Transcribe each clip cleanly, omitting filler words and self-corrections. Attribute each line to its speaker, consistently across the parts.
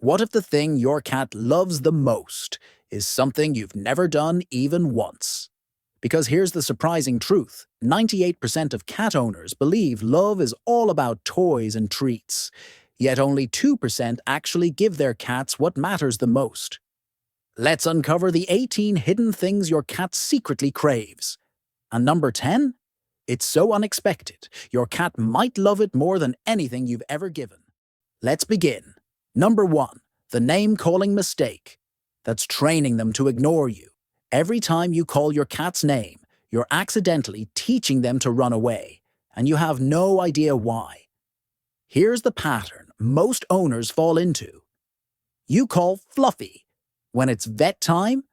Speaker 1: What if the thing your cat loves the most is something you've never done even once? Because here's the surprising truth. 98% of cat owners believe love is all about toys and treats. Yet only 2% actually give their cats what matters the most. Let's uncover the 18 hidden things your cat secretly craves. And number 10? It's so unexpected, your cat might love it more than anything you've ever given. Let's begin. Number 1. The name-calling mistake. That's training them to ignore you. Every time you call your cat's name, you're accidentally teaching them to run away, and you have no idea why. Here's the pattern most owners fall into. You call Fluffy. When it's vet time,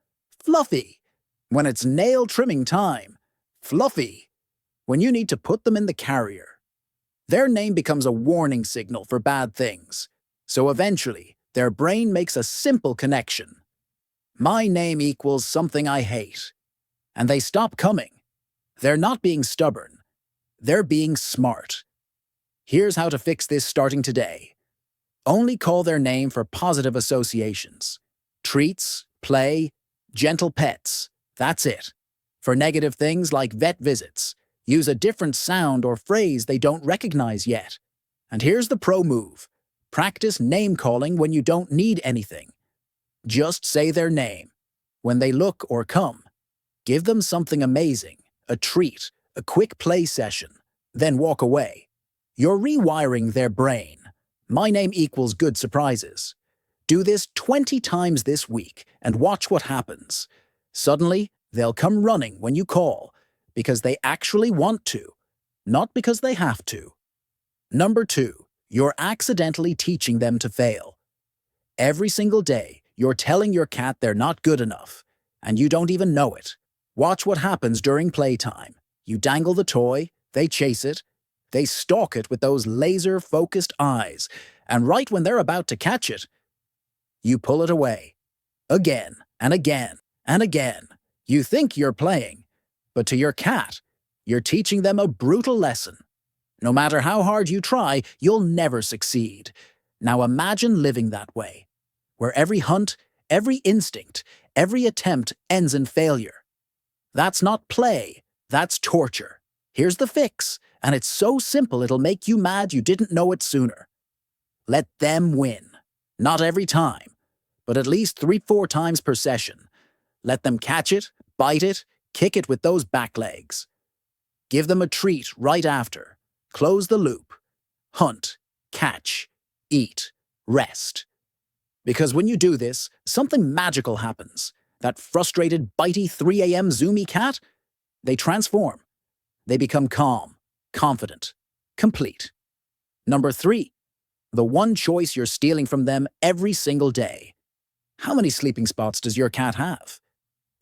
Speaker 1: Fluffy. When it's nail trimming time, Fluffy. When you need to put them in the carrier. Their name becomes a warning signal for bad things. So eventually, their brain makes a simple connection. My name equals something I hate. And they stop coming. They're not being stubborn. They're being smart. Here's how to fix this starting today. Only call their name for positive associations. Treats, play, gentle pets. That's it. For negative things like vet visits, use a different sound or phrase they don't recognize yet. And here's the pro move. Practice name-calling when you don't need anything. Just say their name. When they look or come, give them something amazing, a treat, a quick play session, then walk away. You're rewiring their brain. My name equals good surprises. Do this 20 times this week and watch what happens. Suddenly, they'll come running when you call because they actually want to, not because they have to. Number 2. You're accidentally teaching them to fail. Every single day, you're telling your cat they're not good enough, and you don't even know it. Watch what happens during playtime. You dangle the toy, they chase it, they stalk it with those laser-focused eyes, and right when they're about to catch it, you pull it away. Again, and again, and again. You think you're playing, but to your cat, you're teaching them a brutal lesson. No matter how hard you try, you'll never succeed. Now imagine living that way, where every hunt, every instinct, every attempt ends in failure. That's not play, that's torture. Here's the fix, and it's so simple it'll make you mad you didn't know it sooner. Let them win. Not every time, but at least 3-4 times per session. Let them catch it, bite it, kick it with those back legs. Give them a treat right after. Close the loop. Hunt, catch, eat, rest. Because when you do this, something magical happens. That frustrated, bitey 3 a.m. zoomy cat, they transform. They become calm, confident, complete. Number 3. The one choice you're stealing from them every single day. How many sleeping spots does your cat have?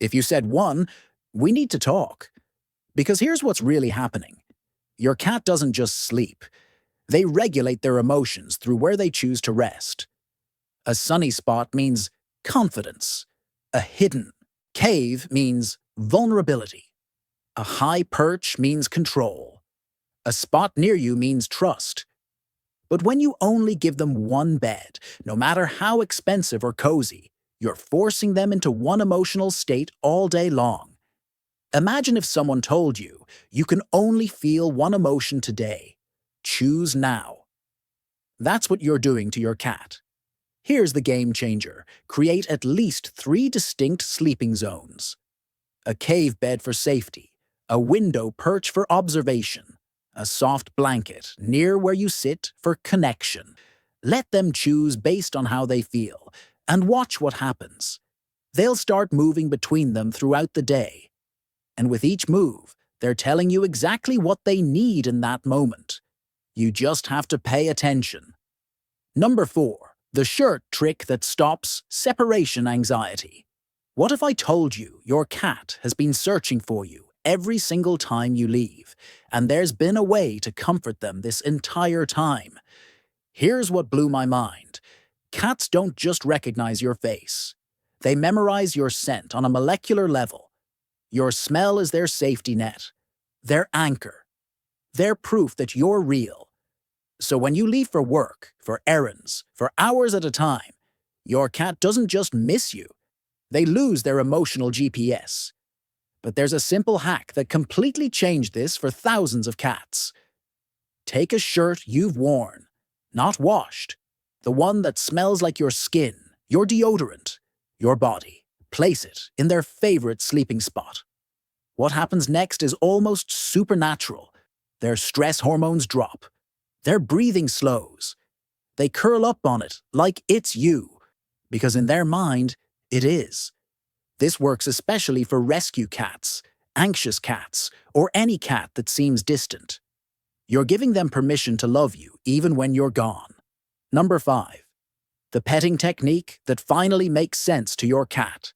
Speaker 1: If you said 1, we need to talk. Because here's what's really happening. Your cat doesn't just sleep. They regulate their emotions through where they choose to rest. A sunny spot means confidence. A hidden cave means vulnerability. A high perch means control. A spot near you means trust. But when you only give them one bed, no matter how expensive or cozy, you're forcing them into one emotional state all day long. Imagine if someone told you, you can only feel one emotion today. Choose now. That's what you're doing to your cat. Here's the game changer. Create at least 3 distinct sleeping zones. A cave bed for safety, a window perch for observation, a soft blanket near where you sit for connection. Let them choose based on how they feel, and watch what happens. They'll start moving between them throughout the day. And with each move, they're telling you exactly what they need in that moment. You just have to pay attention. Number 4. The shirt trick that stops separation anxiety. What if I told you your cat has been searching for you every single time you leave, and there's been a way to comfort them this entire time? Here's what blew my mind. Cats don't just recognize your face. They memorize your scent on a molecular level. Your smell is their safety net, their anchor, their proof that you're real. So when you leave for work, for errands, for hours at a time, Your cat doesn't just miss you, they lose their emotional GPS. But there's a simple hack that completely changed this for thousands of cats. Take a shirt you've worn, not washed, the one that smells like your skin, your deodorant, your body. Place it in their favorite sleeping spot. What happens next is almost supernatural. Their stress hormones drop. Their breathing slows. They curl up on it like it's you, because in their mind, it is. This works especially for rescue cats, anxious cats, or any cat that seems distant. You're giving them permission to love you even when you're gone. Number 5. The petting technique that finally makes sense to your cat.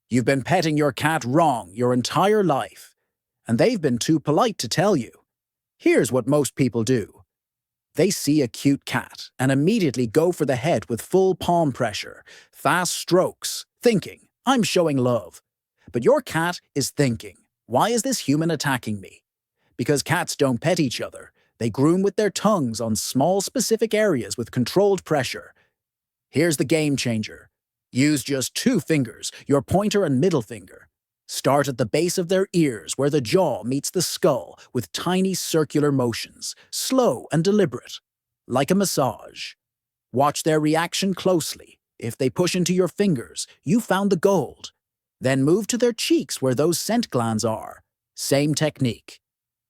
Speaker 1: You've been petting your cat wrong your entire life, and they've been too polite to tell you. Here's what most people do. They see a cute cat and immediately go for the head with full palm pressure, fast strokes, thinking, I'm showing love. But your cat is thinking, why is this human attacking me? Because cats don't pet each other. They groom with their tongues on small specific areas with controlled pressure. Here's the game changer. Use just 2 fingers, your pointer and middle finger. Start at the base of their ears where the jaw meets the skull with tiny circular motions, slow and deliberate, like a massage. Watch their reaction closely. If they push into your fingers, you found the gold. Then move to their cheeks where those scent glands are. Same technique.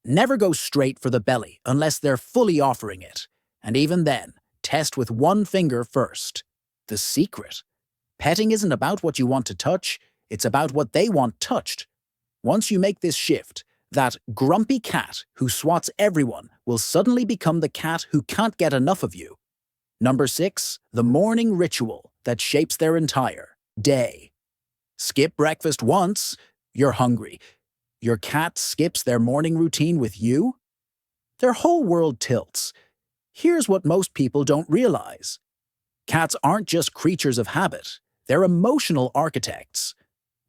Speaker 1: Never go straight for the belly unless they're fully offering it. And even then, test with 1 finger first. The secret. Petting isn't about what you want to touch, it's about what they want touched. Once you make this shift, that grumpy cat who swats everyone will suddenly become the cat who can't get enough of you. Number 6, the morning ritual that shapes their entire day. Skip breakfast once, you're hungry. Your cat skips their morning routine with you? Their whole world tilts. Here's what most people don't realize. Cats aren't just creatures of habit, they're emotional architects.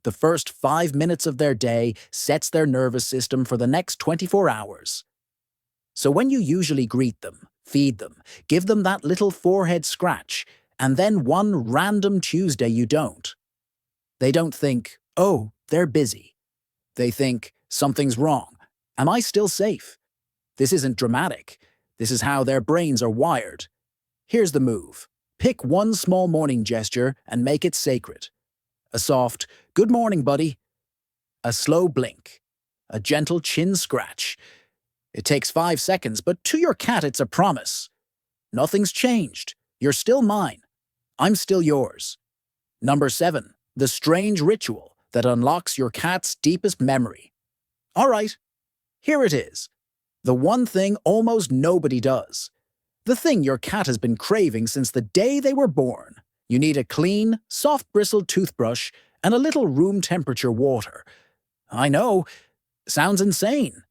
Speaker 1: The first 5 minutes of their day sets their nervous system for the next 24 hours. So when you usually greet them, feed them, give them that little forehead scratch, and then one random Tuesday you don't, they don't think, oh, they're busy. They think, something's wrong. Am I still safe? This isn't dramatic. This is how their brains are wired. Here's the move. Pick one small morning gesture and make it sacred. A soft, good morning, buddy. A slow blink. A gentle chin scratch. It takes 5 seconds, but to your cat it's a promise. Nothing's changed. You're still mine. I'm still yours. Number 7. The strange ritual that unlocks your cat's deepest memory. All right, here it is. The one thing almost nobody does. The thing your cat has been craving since the day they were born. You need a clean, soft-bristled toothbrush and a little room-temperature water. I know, sounds insane.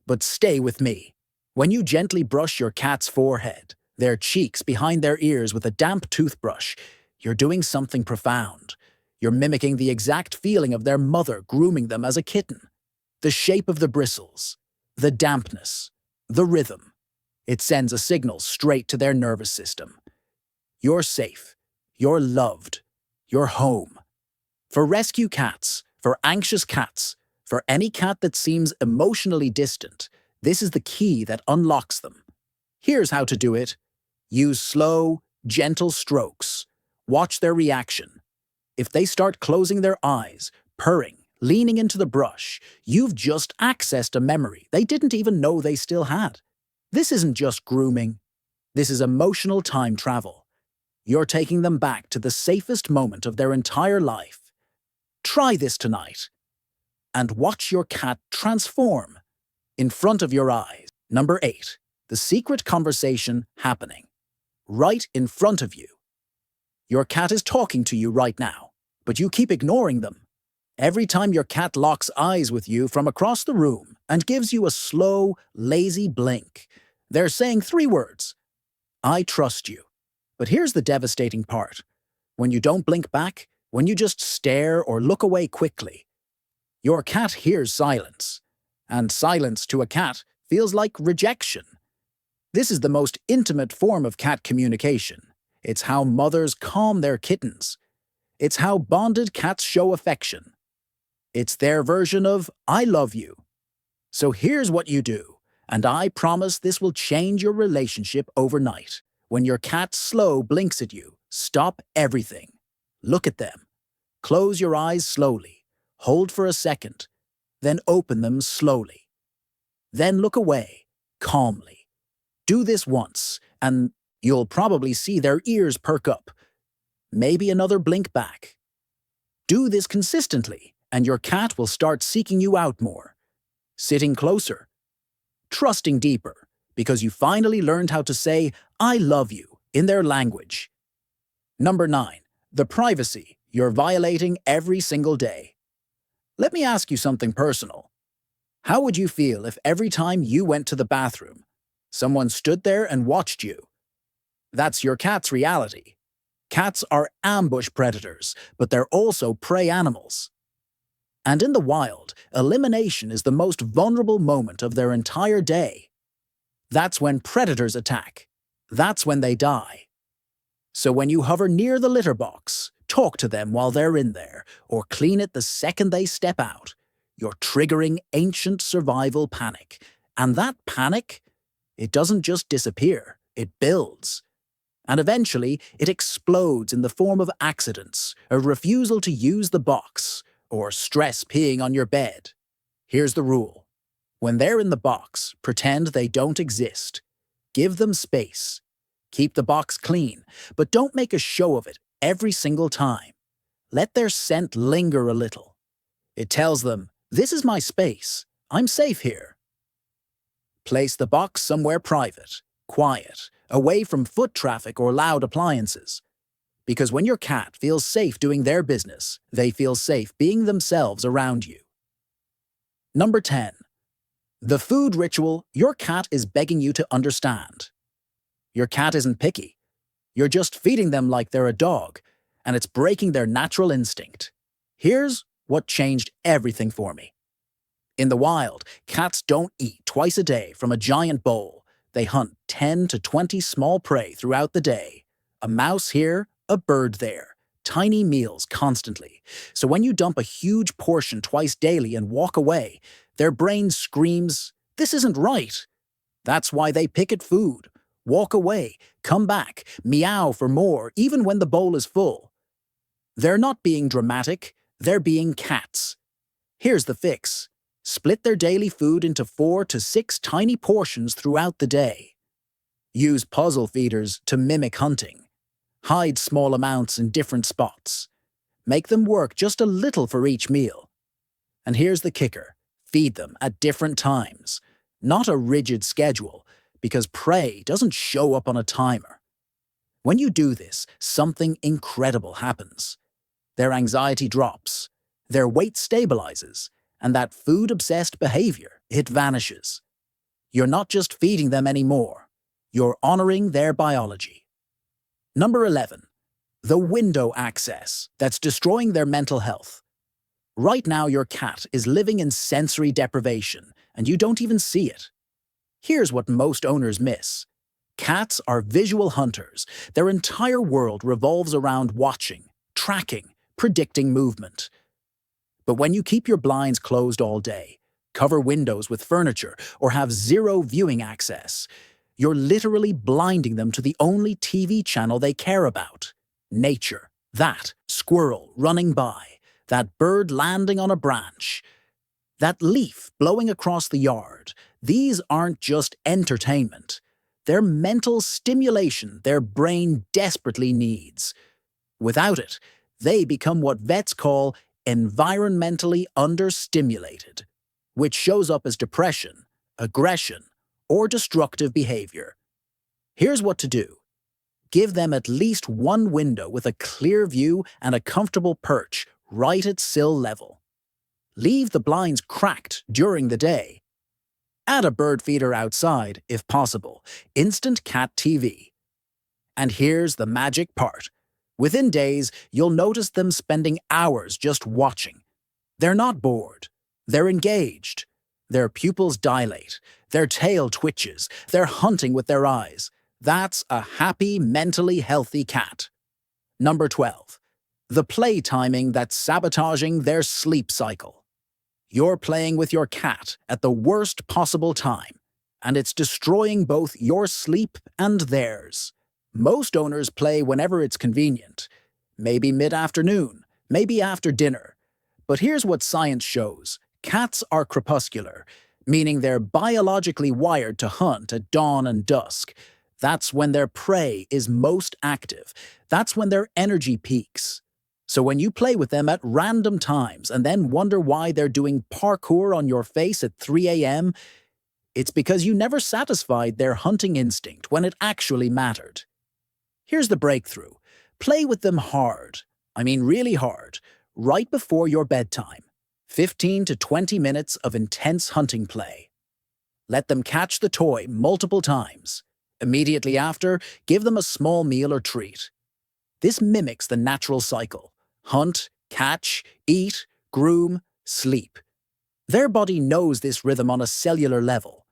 Speaker 1: But stay with me. When you gently brush your cat's forehead, their cheeks behind their ears with a damp toothbrush, you're doing something profound. You're mimicking the exact feeling of their mother grooming them as a kitten. The shape of the bristles, the dampness, the rhythm. It sends a signal straight to their nervous system. You're safe. You're loved. You're home. For rescue cats, for anxious cats, for any cat that seems emotionally distant, this is the key that unlocks them. Here's how to do it. Use slow, gentle strokes. Watch their reaction. If they start closing their eyes, purring, leaning into the brush, you've just accessed a memory they didn't even know they still had. This isn't just grooming. This is emotional time travel. You're taking them back to the safest moment of their entire life. Try this tonight. And watch your cat transform in front of your eyes. Number 8. The secret conversation happening right in front of you. Your cat is talking to you right now, but you keep ignoring them. Every time your cat locks eyes with you from across the room and gives you a slow, lazy blink, they're saying 3 words. I trust you. But here's the devastating part. When you don't blink back, when you just stare or look away quickly, your cat hears silence. And silence to a cat feels like rejection. This is the most intimate form of cat communication. It's how mothers calm their kittens. It's how bonded cats show affection. It's their version of I love you. So here's what you do, and I promise this will change your relationship overnight. When your cat slow blinks at you, stop everything. Look at them. Close your eyes slowly. Hold for a second. Then open them slowly. Then look away, calmly. Do this once, and you'll probably see their ears perk up. Maybe another blink back. Do this consistently, and your cat will start seeking you out more. Sitting closer. Trusting deeper, because you finally learned how to say, I love you, in their language. Number 9. The privacy you're violating every single day. Let me ask you something personal. How would you feel if every time you went to the bathroom, someone stood there and watched you? That's your cat's reality. Cats are ambush predators, but they're also prey animals. And in the wild, elimination is the most vulnerable moment of their entire day. That's when predators attack. That's when they die. So when you hover near the litter box, talk to them while they're in there, or clean it the second they step out, you're triggering ancient survival panic. And that panic, it doesn't just disappear, it builds. And eventually, it explodes in the form of accidents, a refusal to use the box, or stress peeing on your bed. Here's the rule. When they're in the box, pretend they don't exist. Give them space. Keep the box clean, but don't make a show of it every single time. Let their scent linger a little. It tells them, this is my space. I'm safe here. Place the box somewhere private, quiet, away from foot traffic or loud appliances. Because when your cat feels safe doing their business, they feel safe being themselves around you. Number 10. The food ritual your cat is begging you to understand. Your cat isn't picky. You're just feeding them like they're a dog, and it's breaking their natural instinct. Here's what changed everything for me. In the wild, cats don't eat twice a day from a giant bowl. They hunt 10 to 20 small prey throughout the day. A mouse here, a bird there. Tiny meals constantly. So when you dump a huge portion twice daily and walk away, their brain screams, this isn't right. That's why they pick at food. Walk away, come back, meow for more, even when the bowl is full. They're not being dramatic, they're being cats. Here's the fix. Split their daily food into 4 to 6 tiny portions throughout the day. Use puzzle feeders to mimic hunting. Hide small amounts in different spots. Make them work just a little for each meal. And here's the kicker. Feed them at different times. Not a rigid schedule, because prey doesn't show up on a timer. When you do this, something incredible happens. Their anxiety drops, their weight stabilizes, and that food-obsessed behavior, it vanishes. You're not just feeding them anymore. You're honoring their biology. Number 11. The window access that's destroying their mental health. Right now your cat is living in sensory deprivation, and you don't even see it. Here's what most owners miss. Cats are visual hunters. Their entire world revolves around watching, tracking, predicting movement. But when you keep your blinds closed all day, cover windows with furniture, or have zero viewing access, you're literally blinding them to the only TV channel they care about. Nature. That squirrel running by. That bird landing on a branch. That leaf blowing across the yard. These aren't just entertainment. They're mental stimulation their brain desperately needs. Without it, they become what vets call environmentally understimulated, which shows up as depression, aggression, or destructive behavior. Here's what to do. Give them at least one window with a clear view and a comfortable perch right at sill level. Leave the blinds cracked during the day. Add a bird feeder outside, if possible. Instant cat TV. And here's the magic part. Within days, you'll notice them spending hours just watching. They're not bored. They're engaged. Their pupils dilate. Their tail twitches. They're hunting with their eyes. That's a happy, mentally healthy cat. Number 12. The play timing that's sabotaging their sleep cycle. You're playing with your cat at the worst possible time, and it's destroying both your sleep and theirs. Most owners play whenever it's convenient, maybe mid-afternoon, maybe after dinner. But here's what science shows. Cats are crepuscular, meaning they're biologically wired to hunt at dawn and dusk. That's when their prey is most active. That's when their energy peaks. So when you play with them at random times and then wonder why they're doing parkour on your face at 3 a.m., it's because you never satisfied their hunting instinct when it actually mattered. Here's the breakthrough. Play with them hard. I mean really hard. Right before your bedtime. 15 to 20 minutes of intense hunting play. Let them catch the toy multiple times. Immediately after, give them a small meal or treat. This mimics the natural cycle. Hunt, catch, eat, groom, sleep. Their body knows this rhythm on a cellular level.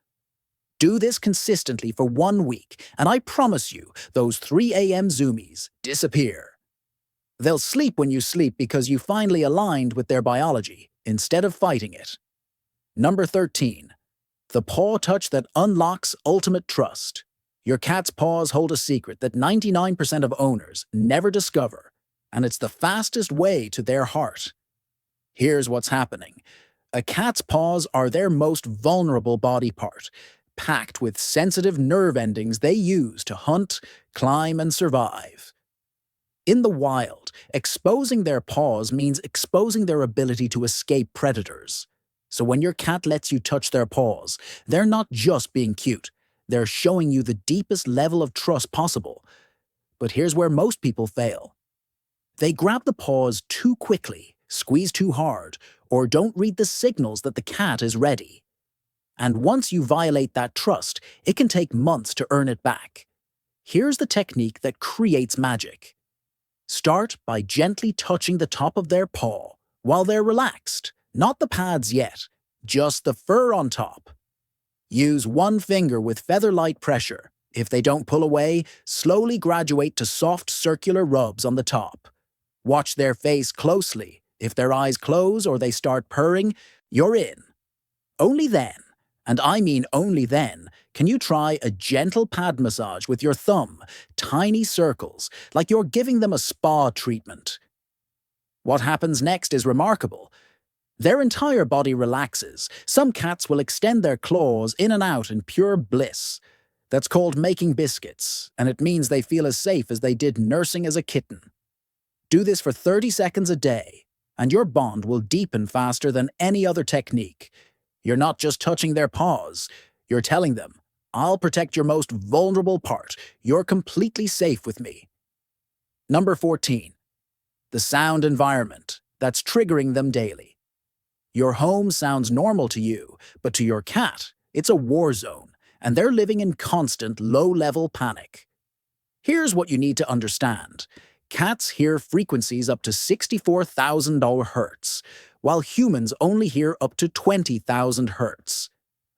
Speaker 1: Do this consistently for 1 week, and I promise you, those 3 a.m. zoomies disappear. They'll sleep when you sleep because you finally aligned with their biology, instead of fighting it. Number 13. The paw touch that unlocks ultimate trust. Your cat's paws hold a secret that 99% of owners never discover, and it's the fastest way to their heart. Here's what's happening. A cat's paws are their most vulnerable body part, packed with sensitive nerve endings they use to hunt, climb, and survive. In the wild, exposing their paws means exposing their ability to escape predators. So when your cat lets you touch their paws, they're not just being cute. They're showing you the deepest level of trust possible. But here's where most people fail. They grab the paws too quickly, squeeze too hard, or don't read the signals that the cat is ready. And once you violate that trust, it can take months to earn it back. Here's the technique that creates magic. Start by gently touching the top of their paw while they're relaxed. Not the pads yet, just the fur on top. Use one finger with feather-light pressure. If they don't pull away, slowly graduate to soft circular rubs on the top. Watch their face closely. If their eyes close or they start purring, you're in. Only then, and I mean only then, can you try a gentle pad massage with your thumb, tiny circles, like you're giving them a spa treatment. What happens next is remarkable. Their entire body relaxes. Some cats will extend their claws in and out in pure bliss. That's called making biscuits, and it means they feel as safe as they did nursing as a kitten. Do this for 30 seconds a day, and your bond will deepen faster than any other technique. You're not just touching their paws. You're telling them, I'll protect your most vulnerable part. You're completely safe with me. Number 14. The sound environment that's triggering them daily. Your home sounds normal to you, but to your cat, it's a war zone, and they're living in constant low-level panic. Here's what you need to understand. Cats hear frequencies up to 64,000 Hz, while humans only hear up to 20,000 Hz.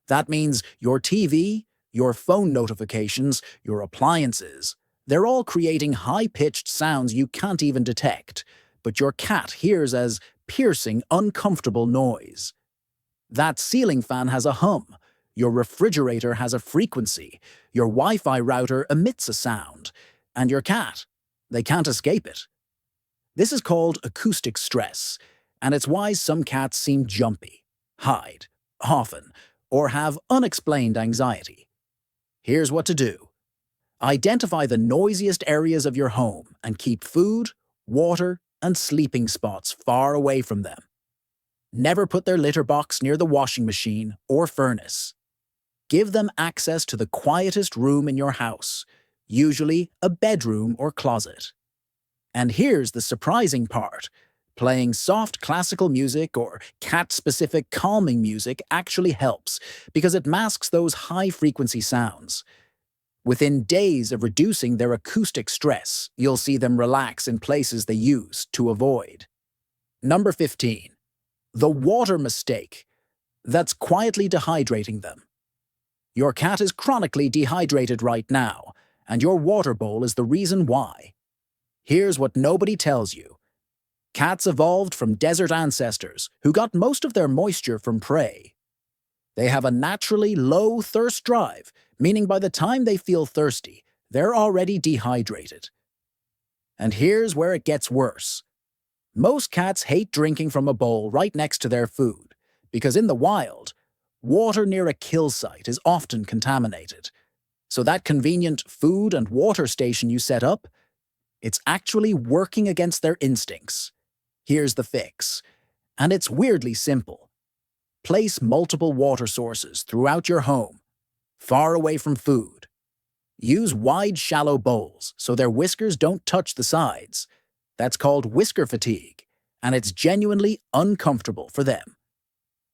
Speaker 1: That means your TV, your phone notifications, your appliances, they're all creating high-pitched sounds you can't even detect, but your cat hears as piercing, uncomfortable noise. That ceiling fan has a hum, your refrigerator has a frequency, your Wi-Fi router emits a sound, and your cat, they can't escape it. This is called acoustic stress, and it's why some cats seem jumpy, hide, often, or have unexplained anxiety. Here's what to do. Identify the noisiest areas of your home and keep food, water, and sleeping spots far away from them. Never put their litter box near the washing machine or furnace. Give them access to the quietest room in your house, usually a bedroom or closet. And here's the surprising part. Playing soft classical music or cat-specific calming music actually helps because it masks those high-frequency sounds. Within days of reducing their acoustic stress, you'll see them relax in places they used to avoid. Number 15. The water mistake that's quietly dehydrating them. Your cat is chronically dehydrated right now, and your water bowl is the reason why. Here's what nobody tells you. Cats evolved from desert ancestors who got most of their moisture from prey. They have a naturally low thirst drive, meaning by the time they feel thirsty, they're already dehydrated. And here's where it gets worse. Most cats hate drinking from a bowl right next to their food, because in the wild, water near a kill site is often contaminated. So that convenient food and water station you set up, it's actually working against their instincts. Here's the fix, and it's weirdly simple. Place multiple water sources throughout your home, far away from food. Use wide, shallow bowls so their whiskers don't touch the sides. That's called whisker fatigue, and it's genuinely uncomfortable for them.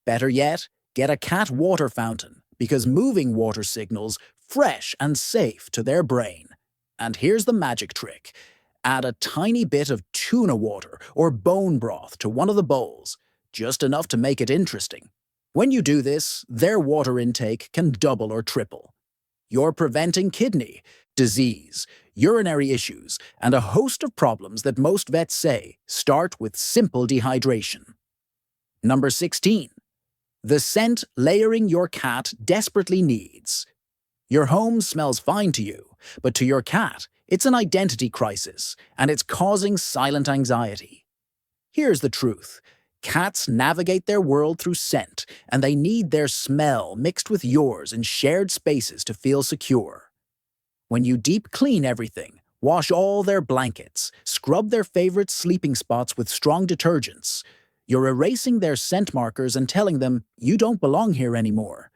Speaker 1: Better yet, get a cat water fountain, because moving water signals fresh and safe to their brain. And here's the magic trick. Add a tiny bit of tuna water or bone broth to one of the bowls, just enough to make it interesting. When you do this, their water intake can double or triple. You're preventing kidney disease, urinary issues, and a host of problems that most vets say start with simple dehydration. Number 16. The scent layering your cat desperately needs. Your home smells fine to you, but to your cat, it's an identity crisis, and it's causing silent anxiety. Here's the truth. Cats navigate their world through scent, and they need their smell mixed with yours in shared spaces to feel secure. When you deep clean everything, wash all their blankets, scrub their favorite sleeping spots with strong detergents, you're erasing their scent markers and telling them you don't belong here anymore.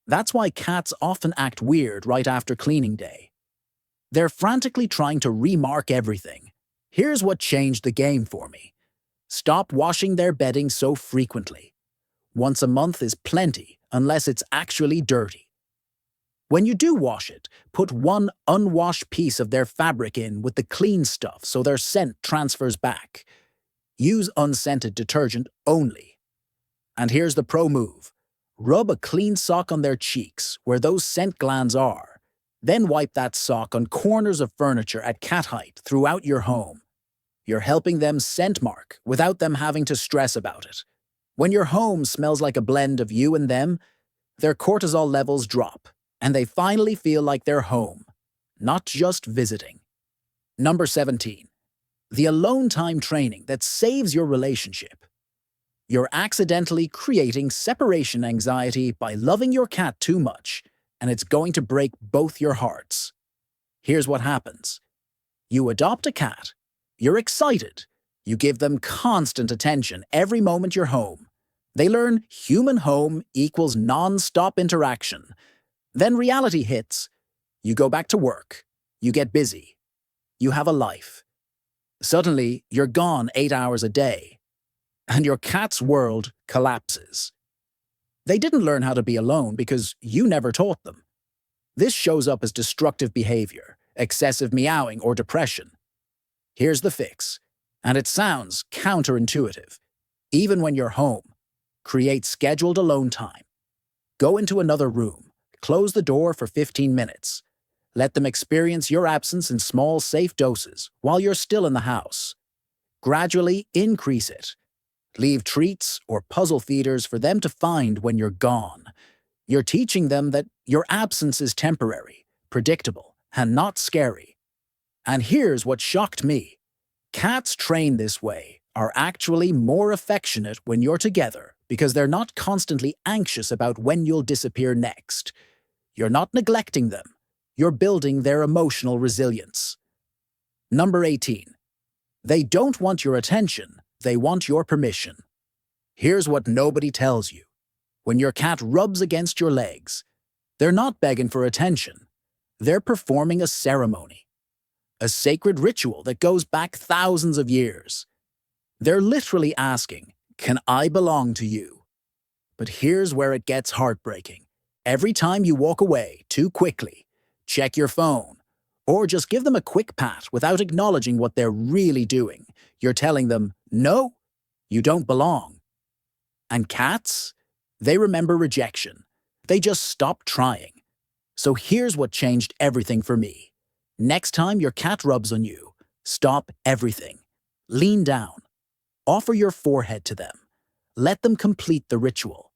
Speaker 1: That's why cats often act weird right after cleaning day. They're frantically trying to remark everything. Here's what changed the game for me. Stop washing their bedding so frequently. Once a month is plenty, unless it's actually dirty. When you do wash it, put one unwashed piece of their fabric in with the clean stuff so their scent transfers back. Use unscented detergent only. And here's the pro move. Rub a clean sock on their cheeks, where those scent glands are. Then wipe that sock on corners of furniture at cat height throughout your home. You're helping them scent mark without them having to stress about it. When your home smells like a blend of you and them, their cortisol levels drop, and they finally feel like they're home, not just visiting. Number 17. The alone time training that saves your relationship. You're accidentally creating separation anxiety by loving your cat too much, and it's going to break both your hearts. Here's what happens. You adopt a cat. You're excited. You give them constant attention every moment you're home. They learn human home equals non-stop interaction. Then reality hits. You go back to work. You get busy. You have a life. Suddenly, you're gone 8 hours a day, and your cat's world collapses. They didn't learn how to be alone because you never taught them. This shows up as destructive behavior, excessive meowing, or depression. Here's the fix, and it sounds counterintuitive. Even when you're home, create scheduled alone time. Go into another room, close the door for 15 minutes. Let them experience your absence in small, safe doses while you're still in the house. Gradually increase it. Leave treats or puzzle feeders for them to find when you're gone. You're teaching them that your absence is temporary, predictable, and not scary. And here's what shocked me. Cats trained this way are actually more affectionate when you're together because they're not constantly anxious about when you'll disappear next. You're not neglecting them. You're building their emotional resilience. Number 18. They don't want your attention, they want your permission. Here's what nobody tells you. When your cat rubs against your legs, they're not begging for attention. They're performing a ceremony. A sacred ritual that goes back thousands of years. They're literally asking, "Can I belong to you?" But here's where it gets heartbreaking. Every time you walk away too quickly, check your phone, or just give them a quick pat without acknowledging what they're really doing, you're telling them, "No, you don't belong." And cats? They remember rejection. They just stop trying. So here's what changed everything for me. Next time your cat rubs on you, stop everything. Lean down. Offer your forehead to them. Let them complete the ritual.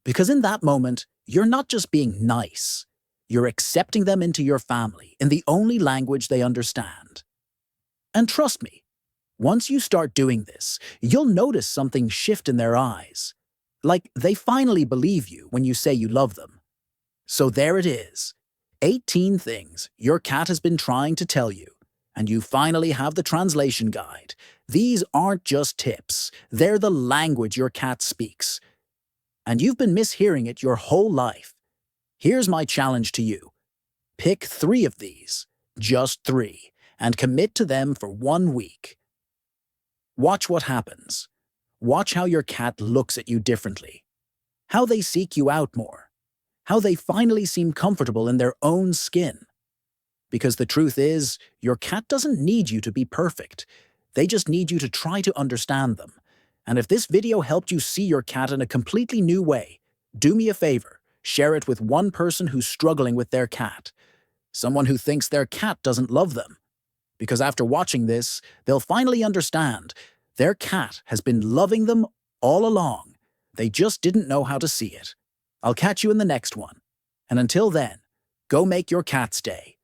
Speaker 1: Because in that moment, you're not just being nice. You're accepting them into your family in the only language they understand. And trust me, once you start doing this, you'll notice something shift in their eyes. Like they finally believe you when you say you love them. So there it is. 18 things your cat has been trying to tell you, and you finally have the translation guide. These aren't just tips, they're the language your cat speaks. And you've been mishearing it your whole life. Here's my challenge to you. Pick 3 of these, just 3, and commit to them for 1 week. Watch what happens. Watch how your cat looks at you differently. How they seek you out more. How they finally seem comfortable in their own skin. Because the truth is, your cat doesn't need you to be perfect. They just need you to try to understand them. And if this video helped you see your cat in a completely new way, do me a favor, share it with one person who's struggling with their cat. Someone who thinks their cat doesn't love them. Because after watching this, they'll finally understand their cat has been loving them all along. They just didn't know how to see it. I'll catch you in the next one. And until then, go make your cat's day.